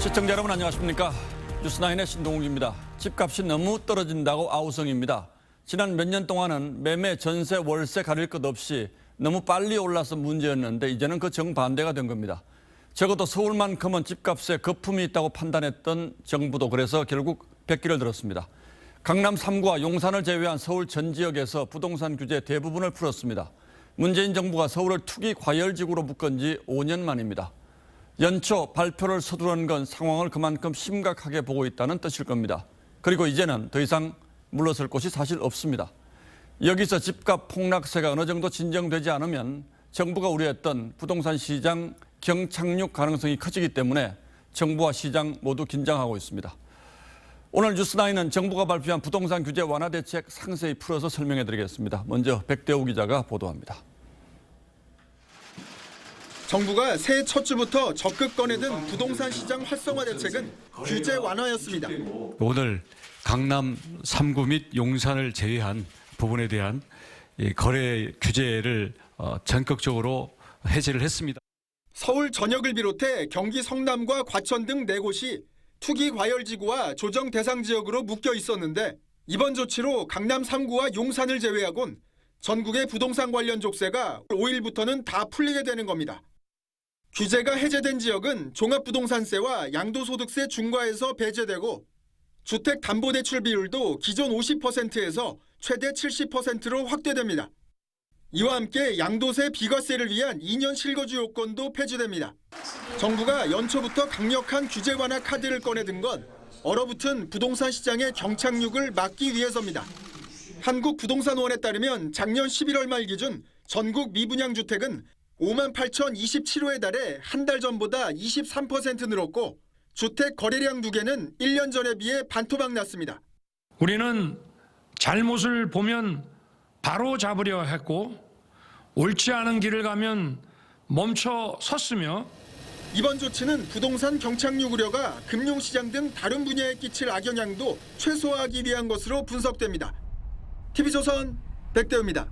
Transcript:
시청자 여러분 안녕하십니까. 뉴스9의 신동욱입니다. 집값이 너무 떨어진다고 아우성입니다. 지난 몇 년 동안은 매매, 전세, 월세 가릴 것 없이 너무 빨리 올라서 문제였는데 이제는 그 정반대가 된 겁니다. 적어도 서울만큼은 집값에 거품이 있다고 판단했던 정부도 그래서 결국 백기를 들었습니다. 강남 3구와 용산을 제외한 서울 전 지역에서 부동산 규제 대부분을 풀었습니다. 문재인 정부가 서울을 투기 과열지구로 묶은 지 5년 만입니다. 연초 발표를 서두르는 건 상황을 그만큼 심각하게 보고 있다는 뜻일 겁니다. 그리고 이제는 더 이상 물러설 곳이 사실 없습니다. 여기서 집값 폭락세가 어느 정도 진정되지 않으면 정부가 우려했던 부동산 시장 경착륙 가능성이 커지기 때문에 정부와 시장 모두 긴장하고 있습니다. 오늘 뉴스9은 정부가 발표한 부동산 규제 완화 대책 상세히 풀어서 설명해 드리겠습니다. 먼저 백대우 기자가 보도합니다. 정부가 새해 첫 주부터 적극 꺼내든 부동산 시장 활성화 대책은 규제 완화였습니다. 오늘 강남 3구 및 용산을 제외한 부분에 대한 거래 규제를 전격적으로 해제를 했습니다. 서울 전역을 비롯해 경기 성남과 과천 등 4곳이 투기 과열지구와 조정 대상 지역으로 묶여 있었는데 이번 조치로 강남 3구와 용산을 제외하곤 전국의 부동산 관련 족쇄가 5일부터는 다 풀리게 되는 겁니다. 규제가 해제된 지역은 종합부동산세와 양도소득세 중과에서 배제되고 주택담보대출 비율도 기존 50%에서 최대 70%로 확대됩니다. 이와 함께 양도세 비과세를 위한 2년 실거주 요건도 폐지됩니다. 정부가 연초부터 강력한 규제 완화 카드를 꺼내든 건 얼어붙은 부동산 시장의 경착륙을 막기 위해서입니다. 한국부동산원에 따르면 작년 11월 말 기준 전국 미분양 주택은 58,027호에 달해 한 달 전보다 23% 늘었고 주택 거래량 누계는 1년 전에 비해 반토막 났습니다. 우리는 잘못을 보면 바로 잡으려 했고 옳지 않은 길을 가면 멈춰 섰으며 이번 조치는 부동산 경착륙 우려가 금융시장 등 다른 분야에 끼칠 악영향도 최소화하기 위한 것으로 분석됩니다. TV조선 백대우입니다.